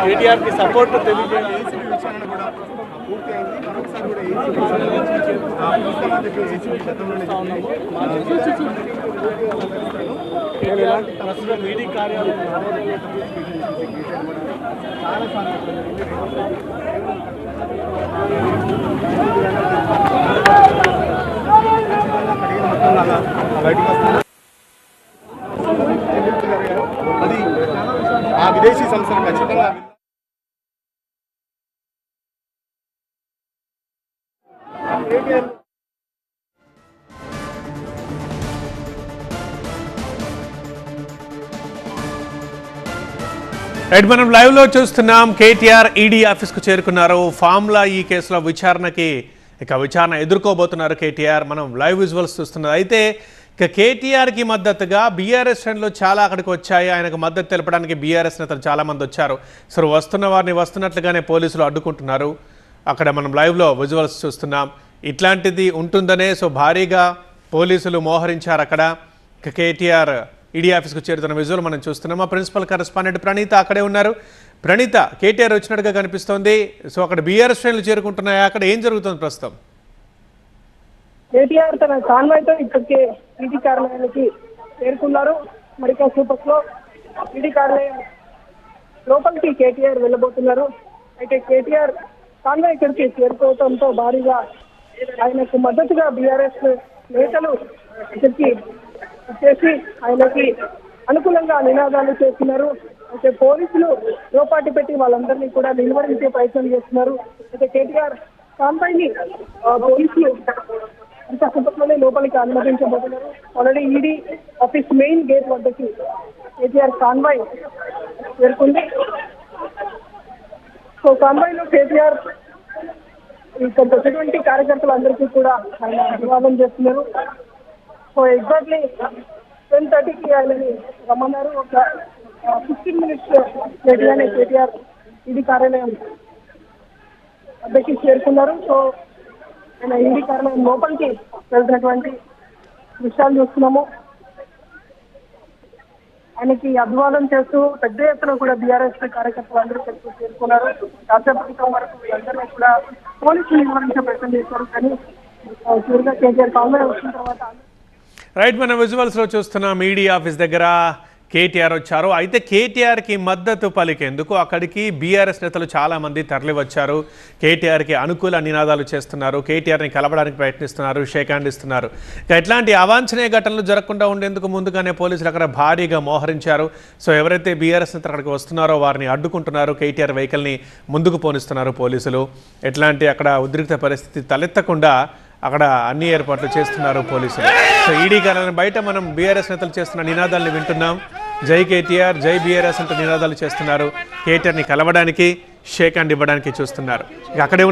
కేటీఆర్ కి సపోర్ట్ తెలియజేయండి. ఏసీబీ విచారణ కూడా పూర్తి అయింది. మరొకసారి కూడా ప్రస్తుతం ఈడీ కార్యాలయం బయటకు వస్తున్నారు. అది ఆ విదేశీ సంస్థలు ఖచ్చితంగా రైట్, మనం లైవ్ లో చూస్తున్నాం. కేటీఆర్ ఈడీ ఆఫీస్ కు చేరుకున్నారు. ఫామ్లా ఈ కేసులో విచారణకి విచారణ ఎదుర్కోబోతున్నారు కేటీఆర్. మనం లైవ్ విజువల్స్ చూస్తున్నారు. అయితే ఇక కేటీఆర్కి మద్దతుగా బీఆర్ఎస్ శ్రేణులు చాలా అక్కడికి వచ్చాయి. ఆయనకు మద్దతు తెలపడానికి బీఆర్ఎస్ నేతలు చాలామంది వచ్చారు. సో వస్తున్న వారిని వస్తున్నట్లుగానే పోలీసులు అడ్డుకుంటున్నారు. అక్కడ మనం లైవ్లో విజువల్స్ చూస్తున్నాం. ఇట్లాంటిది ఉంటుందనే సో భారీగా పోలీసులు మోహరించారు అక్కడ. కేటీఆర్ ఈడీ ఆఫీస్కు చేరుతున్న విజువల్ మనం చూస్తున్నాం. మా ప్రిన్సిపల్ కరెస్పాండెంట్ ప్రణీత అక్కడే ఉన్నారు. ప్రణీత, కేటీఆర్ వచ్చినట్టుగా కనిపిస్తోంది. సో అక్కడ బీఆర్ఎస్ శ్రేణులు చేరుకుంటున్నాయి. అక్కడ ఏం జరుగుతుంది ప్రస్తుతం? కేటీఆర్ తన కాన్వాయ్తో ఇప్పటికే ఈడీ కార్యాలయానికి చేరుకున్నారు. మరి కాసేపట్లో ఈడీ కార్యాలయం లోపలికి కేటీఆర్ వెళ్ళబోతున్నారు. అయితే కేటీఆర్ కాన్వాయ్ ఇక్కడికి చేరుకోవడంతో భారీగా ఆయనకు మద్దతుగా బీఆర్ఎస్ నేతలు ఇక్కడికి వచ్చేసి ఆయనకి అనుకూలంగా నినాదాలు చేస్తున్నారు. అయితే పోలీసులు లోపాటి పెట్టి వాళ్ళందరినీ కూడా నిలువరించే ప్రయత్నం చేస్తున్నారు. అయితే కేటీఆర్ కాన్వాయ్ని పోలీసులు ఇంతసేపట్లోనే లోపలికి అనుమతించబోతున్నారు. Already ED office main gate వద్దకి కేటీఆర్ కాన్వాయ్ చేరుకుంది. సో కాన్వాయ్ లో కేటీఆర్ ఇక్కడ వచ్చినటువంటి కార్యకర్తలందరికీ కూడా ఆయన అభివాదం చేస్తున్నారు. సో ఎగ్జాక్ట్లీ 10:30కి ఆయనని రమ్మన్నారు. ఒక 15 minutes లేట్గానే కేటీఆర్ ఈడీ కార్యాలయం వద్దకి చేరుకున్నారు. సో ఆయన ఈడీ కార్యాలయం లోపలికి వెళ్తున్నటువంటి విషయాలు చూస్తున్నాము. ఆయనకి అభివాదం చేస్తూ పెద్ద ఎత్తున కూడా బీఆర్ఎస్ కార్యకర్తలు అందరూ చేరుకున్నారు. కాసేపటి వరకు వీళ్ళందరినీ కూడా పోలీసులు నివారించే ప్రయత్నం చేశారు. కానీ చివరిగా కేటీఆర్ కాంగ్రెస్ వచ్చిన తర్వాత రైట్, మన విజువల్స్లో చూస్తున్నాం. ఈడీ ఆఫీస్ దగ్గర కేటీఆర్ వచ్చారు. అయితే కేటీఆర్కి మద్దతు పలికేందుకు అక్కడికి బీఆర్ఎస్ నేతలు చాలామంది తరలి వచ్చారు. కేటీఆర్కి అనుకూల నినాదాలు చేస్తున్నారు. కేటీఆర్ని కలవడానికి ప్రయత్నిస్తున్నారు, షేక్ హ్యాండ్ ఇస్తున్నారు. ఎట్లాంటి అవాంఛనీయ ఘటనలు జరగకుండా ఉండేందుకు ముందుగానే పోలీసులు అక్కడ భారీగా మోహరించారు. సో ఎవరైతే బీఆర్ఎస్ నేతలు అక్కడికి వస్తున్నారో వారిని అడ్డుకుంటున్నారు. కేటీఆర్ వెహికల్ని ముందుకు పోనిస్తున్నారు పోలీసులు. ఎట్లాంటి అక్కడ ఉద్రిక్త పరిస్థితి తలెత్తకుండా అక్కడ అన్ని ఏర్పాట్లు చేస్తున్నారు పోలీసులు. సో ఈడీ కార్యాలయం బయట మనం బీఆర్ఎస్ నేతలు చేస్తున్న నినాదాలను వింటున్నాం. జై కేటీఆర్, జై బీఆర్ఎస్ అంటూ నినాదాలు చేస్తున్నారు. కేటీఆర్ని కలవడానికి, షేక్ హ్యాండ్ ఇవ్వడానికి చూస్తున్నారు. ఇక అక్కడే